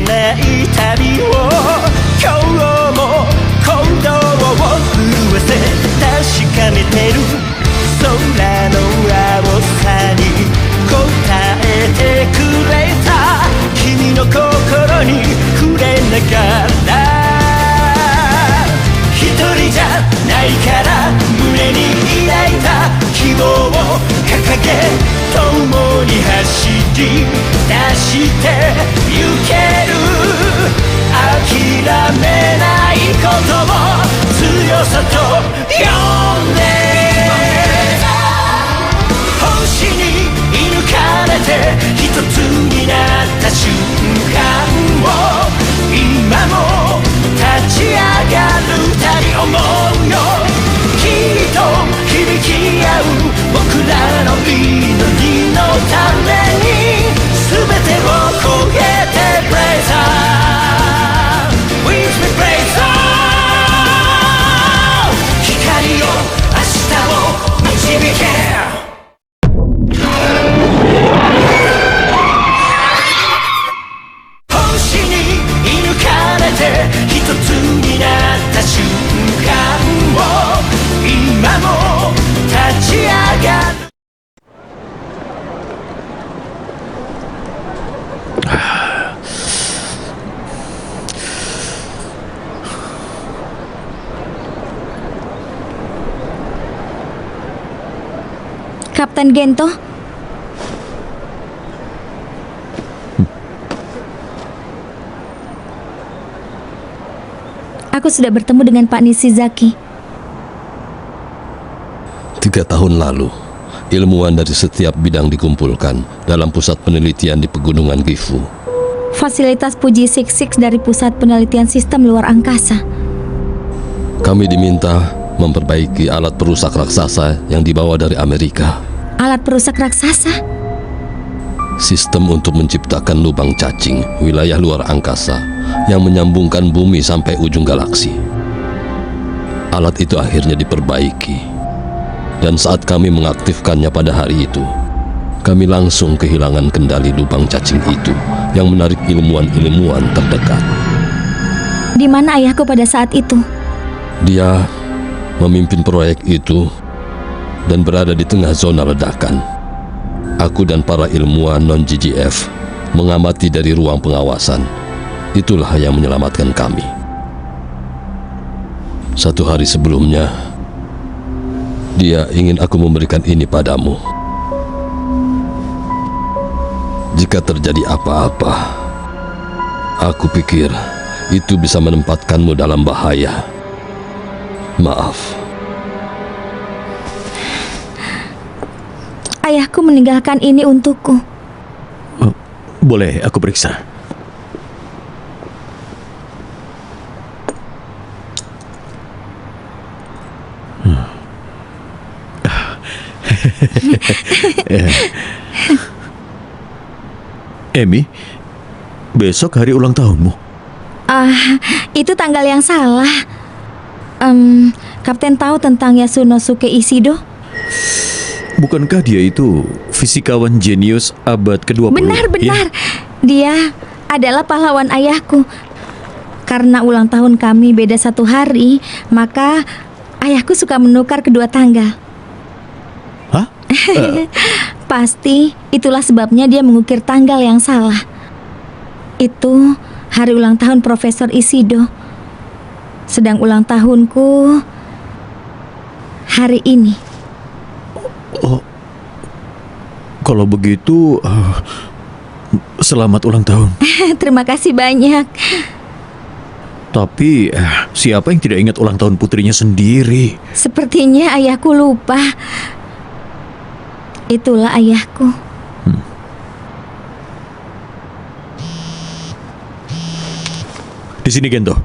ない旅を今日も鼓動を震わせ確かめてる空の青さに答えてくれた君の心に触れながら一人じゃないから胸に抱いた希望を掲げ共に走り出してゆける諦めないことを強さと呼んで星に射抜かれて一つになった瞬間を今も立ち上がる二人思うよきっと響き合う僕らの祈りのために全てを超えて Praise on With me Praise on 光よ明日を導け星に射抜かれて一つになった瞬間を今も立ち上がるKapten Gento? Aku sudah bertemu dengan Pak Nishizaki. 3 tahun lalu, ilmuwan dari setiap bidang dikumpulkan dalam pusat penelitian di pegunungan Gifu. Fasilitas Puji 66 dari Pusat Penelitian Sistem Luar Angkasa. Kami diminta memperbaiki alat perusak raksasa yang dibawa dari Amerika. Alat perusak raksasa? Sistem untuk menciptakan lubang cacing wilayah luar angkasa yang menyambungkan bumi sampai ujung galaksi. Alat itu akhirnya diperbaiki, dan saat kami mengaktifkannya pada hari itu, kami langsung kehilangan kendali lubang cacing itu yang menarik ilmuwan-ilmuwan terdekat. Di mana ayahku pada saat itu? Dia memimpin proyek itu dan berada di tengah zona ledakan. Aku dan para ilmuwan non-GGF mengamati dari ruang pengawasan. Itulah yang menyelamatkan kami. Satu hari sebelumnya, dia ingin aku memberikan ini padamu. Jika terjadi apa-apa, aku pikir itu bisa menempatkanmu dalam bahaya. Maaf. Ayahku meninggalkan ini untukku. Boleh aku periksa? Emi, besok hari ulang tahunmu. Itu tanggal yang salah. Kapten tahu tentang Yasunosuke Ishido? Bukankah dia itu fisikawan jenius abad ke-20? Benar. Ya? Dia adalah pahlawan ayahku. Karena ulang tahun kami beda 1 hari, maka ayahku suka menukar kedua tanggal. Hah? Pasti itulah sebabnya dia mengukir tanggal yang salah. Itu hari ulang tahun Profesor Ishido. Sedang ulang tahunku hari ini. Oh, kalau begitu, selamat ulang tahun. Terima kasih banyak. Tapi siapa yang tidak ingat ulang tahun putrinya sendiri? Sepertinya ayahku lupa. Itulah ayahku. Di sini, Gento.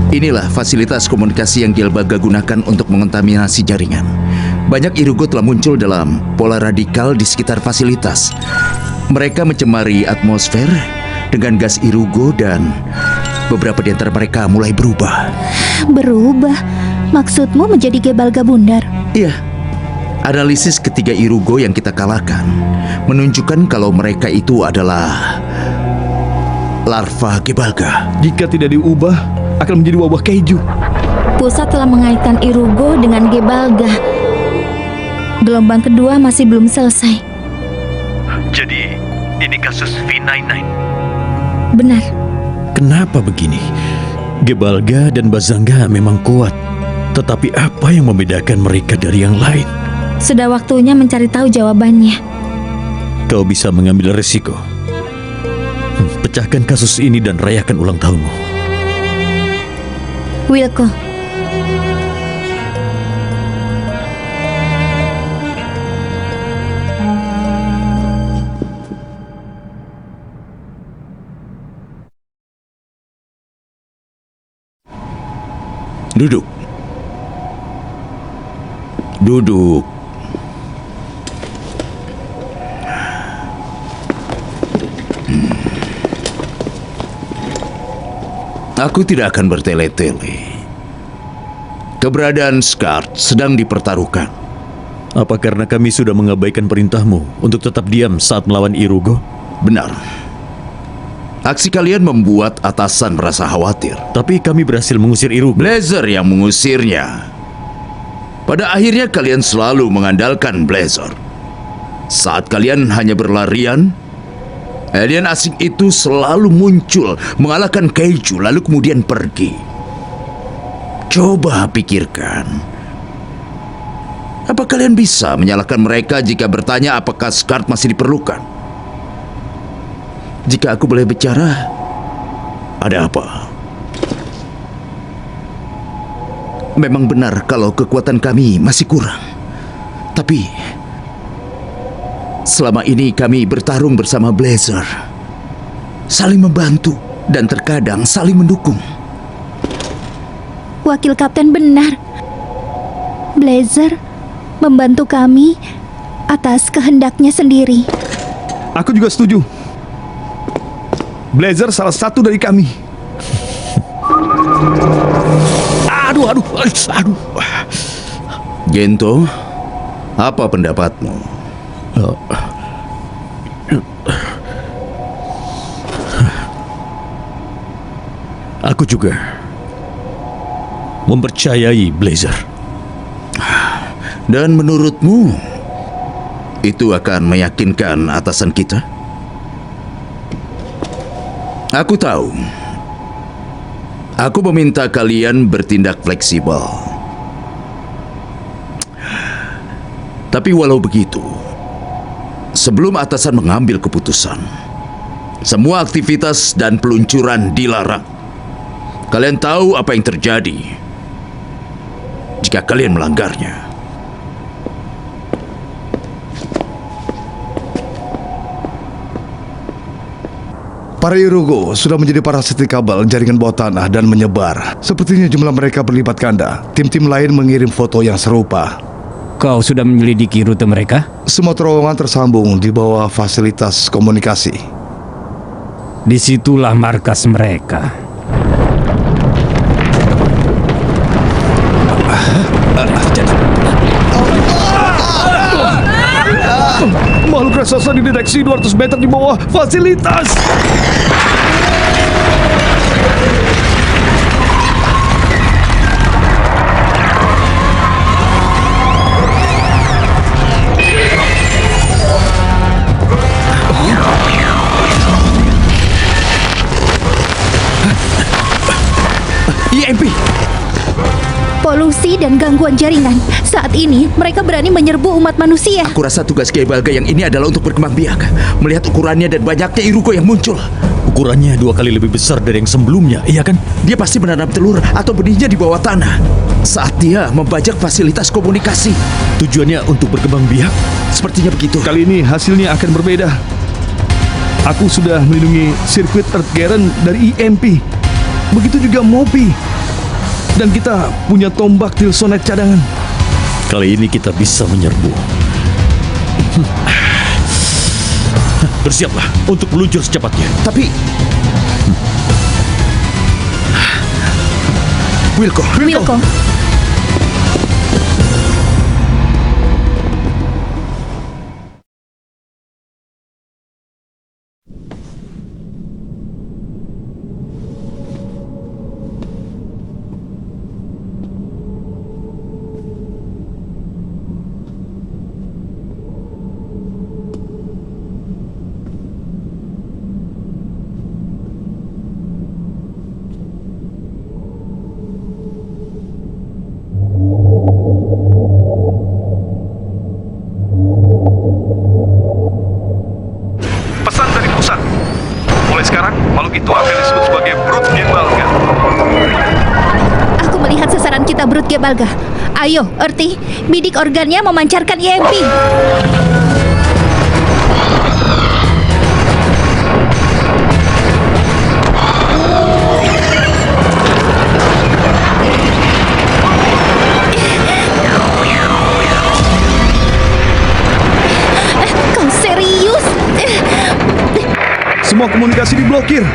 Inilah fasilitas komunikasi yang Gelbaga gunakan untuk mengontaminasi jaringan. Banyak Irugo telah muncul dalam pola radikal di sekitar fasilitas. Mereka mencemari atmosfer dengan gas Irugo dan beberapa di antara mereka mulai berubah. Berubah? Maksudmu menjadi Gebalga Bundar? Iya, Analisis ketiga Irugo yang kita kalahkan menunjukkan kalau mereka itu adalah larva Gebalga. Jika tidak diubah, akan menjadi wabah keju. Pusat telah mengaitkan Irugo dengan Gebalga. Gelombang kedua masih belum selesai. Jadi, ini kasus V99. Benar. Kenapa begini? Gebalga dan Bazanga memang kuat. Tetapi apa yang membedakan mereka dari yang lain? Sudah waktunya mencari tahu jawabannya. Kau bisa mengambil resiko. Pecahkan kasus ini dan rayakan ulang tahunmu. Wilko, Duduk. Duduk. Aku tidak akan bertele-tele. Keberadaan Skart sedang dipertaruhkan. Apa karena kami sudah mengabaikan perintahmu untuk tetap diam saat melawan Irugo? Benar. Aksi kalian membuat atasan merasa khawatir. Tapi kami berhasil mengusir Irugo. Blazer yang mengusirnya. Pada akhirnya kalian selalu mengandalkan Blazer. Saat kalian hanya berlarian, alien asing itu selalu muncul, mengalahkan Keiju, lalu kemudian pergi. Coba pikirkan. Apa kalian bisa menyalahkan mereka jika bertanya apakah Skart masih diperlukan? Jika aku boleh bicara, ada apa? Memang benar kalau kekuatan kami masih kurang. Tapi selama ini kami bertarung bersama Blazer, saling membantu dan terkadang saling mendukung. Wakil Kapten benar. Blazer membantu kami atas kehendaknya sendiri. Aku juga setuju. Blazer salah satu dari kami. Aduh. Gento, apa pendapatmu? Aku juga mempercayai Blazer. Dan menurutmu, itu akan meyakinkan atasan kita? Aku tahu. Aku meminta kalian bertindak fleksibel. Tapi walau begitu, sebelum atasan mengambil keputusan, semua aktivitas dan peluncuran dilarang. Kalian tahu apa yang terjadi jika kalian melanggarnya. Para Irugo sudah menjadi parasitik kabel jaringan bawah tanah dan menyebar. Sepertinya jumlah mereka berlipat ganda. Tim-tim lain mengirim foto yang serupa. Kau sudah menyelidiki rute mereka? Semua terowongan tersambung di bawah fasilitas komunikasi. Disitulah markas mereka. Makhluk raksasa dideteksi 200 meter di bawah fasilitas. EMP! Polusi dan gangguan jaringan. Saat ini mereka berani menyerbu umat manusia. Aku rasa tugas Gebalga yang ini adalah untuk berkembang biak. Melihat ukurannya dan banyaknya Irugo yang muncul. Ukurannya 2 kali lebih besar dari yang sebelumnya, iya kan? Dia pasti menanam telur atau benihnya di bawah tanah saat dia membajak fasilitas komunikasi. Tujuannya untuk berkembang biak? Sepertinya begitu. Kali ini hasilnya akan berbeda. Aku sudah melindungi sirkuit Earthgaren dari EMP. Begitu juga Mopi. Dan kita punya tombak Tilsonet cadangan. Kali ini kita bisa menyerbu. Bersiaplah untuk meluncur secepatnya. Tapi Wilko. Wilko, sebagai Brut Gebalga. Aku melihat sasaran kita, Brut Gebalga. Ayo, Erti, bidik organnya memancarkan EMP. Kau serius? Semua komunikasi diblokir.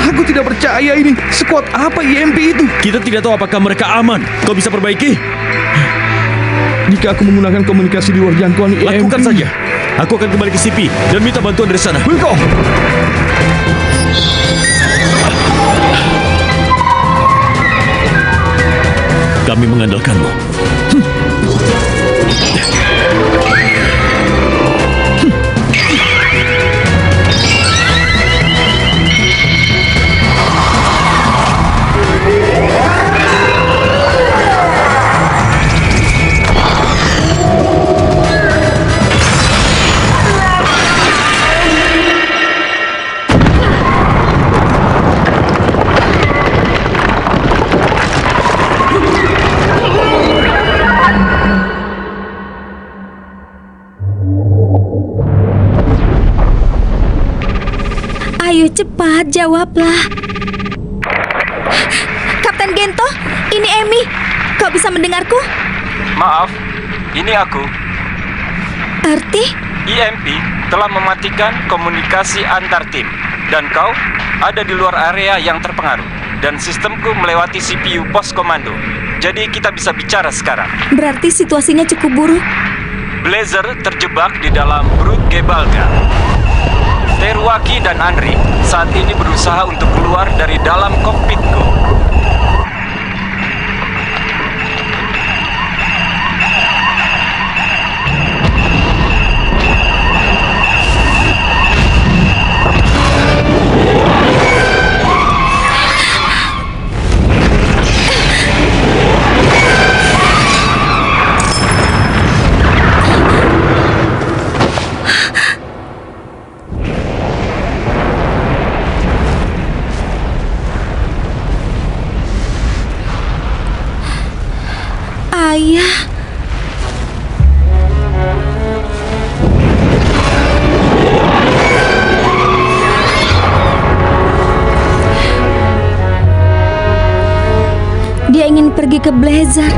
Aku tidak percaya ini. Sekuat apa EMP itu? Kita tidak tahu apakah mereka aman. Kau bisa perbaiki? Jika aku menggunakan komunikasi di luar jangkauan EMP... Lakukan saja. Aku akan kembali ke CP dan minta bantuan dari sana. Wilco! Kami mengandalkanmu. Ayo cepat, jawablah. Kapten Gento, ini Emi. Kau bisa mendengarku? Maaf, ini aku. Arti? EMP telah mematikan komunikasi antar tim. Dan kau ada di luar area yang terpengaruh. Dan sistemku melewati CPU pos komando. Jadi kita bisa bicara sekarang. Berarti situasinya cukup buruk. Blazer terjebak di dalam Brut Gebalga. Teruaki dan Andri saat ini berusaha untuk keluar dari dalam kokpitku. Ayah. Dia ingin pergi ke Blazer.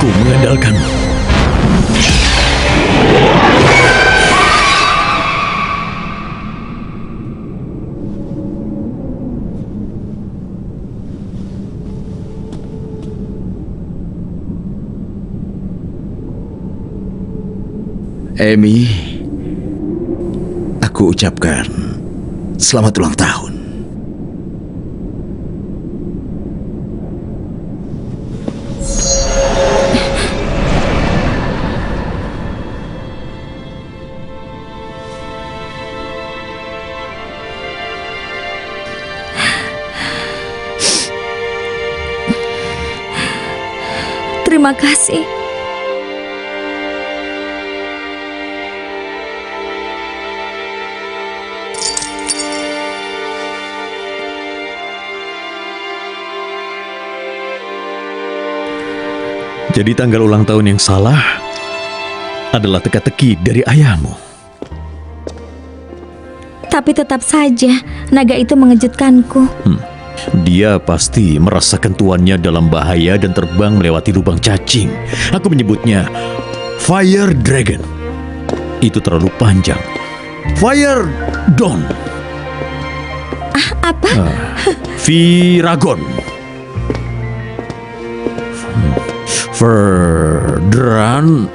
Aku mengandalkanmu. Amy, aku ucapkan selamat ulang tahun. Terima kasih. Jadi tanggal ulang tahun yang salah adalah teka-teki dari ayahmu. Tapi tetap saja, naga itu mengejutkanku. Dia pasti merasakan tuannya dalam bahaya dan terbang melewati lubang cacing. Aku menyebutnya Fire Dragon. Itu terlalu panjang. Fire Dawn. Apa? Viragon. Verdran.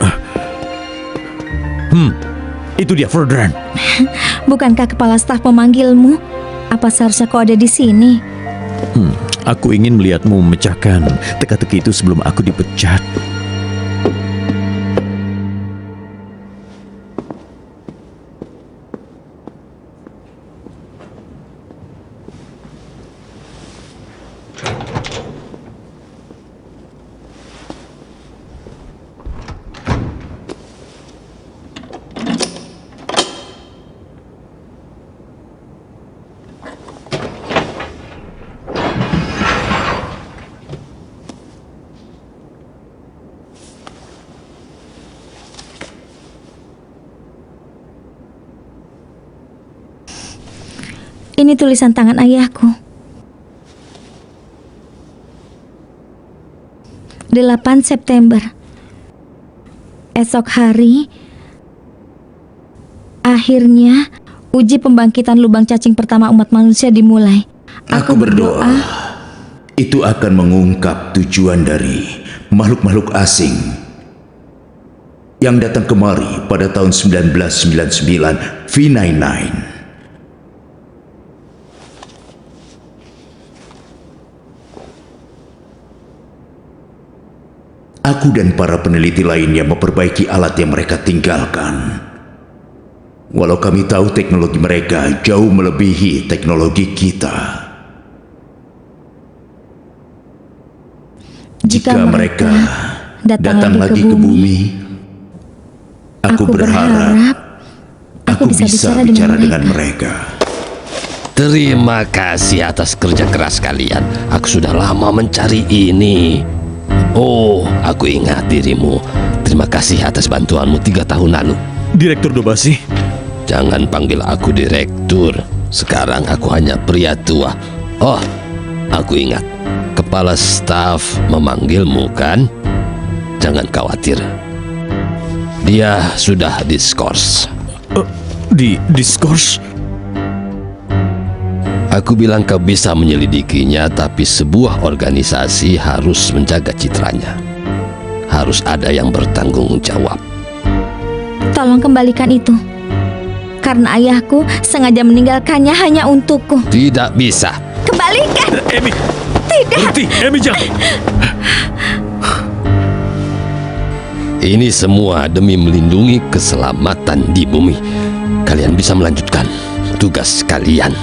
Itu dia Verdran. Bukankah kepala staf memanggilmu? Apa seharusnya kau ada di sini? Aku ingin melihatmu memecahkan teka-teki itu sebelum aku dipecat. Ini tulisan tangan ayahku. 8 September. Esok hari, akhirnya uji pembangkitan lubang cacing pertama umat manusia dimulai. Aku berdoa itu akan mengungkap tujuan dari makhluk-makhluk asing yang datang kemari pada tahun 1999 V99. Aku dan para peneliti lainnya memperbaiki alat yang mereka tinggalkan. Walau kami tahu teknologi mereka jauh melebihi teknologi kita. Jika mereka datang lagi ke bumi, aku berharap aku bisa bicara dengan mereka. Terima kasih atas kerja keras kalian. Aku sudah lama mencari ini. Oh, aku ingat dirimu. Terima kasih atas bantuanmu 3 tahun lalu. Direktur Dobasi. Jangan panggil aku direktur. Sekarang aku hanya pria tua. Oh, aku ingat. Kepala staf memanggilmu kan? Jangan khawatir. Dia sudah diskors. Di diskors? Aku bilang kau bisa menyelidikinya, tapi sebuah organisasi harus menjaga citranya. Harus ada yang bertanggung jawab. Tolong kembalikan itu. Karena ayahku sengaja meninggalkannya hanya untukku. Tidak bisa. Kembalikan! Amy! Tidak! Berhenti! Amy, jangan! Ini semua demi melindungi keselamatan di bumi. Kalian bisa melanjutkan tugas kalian.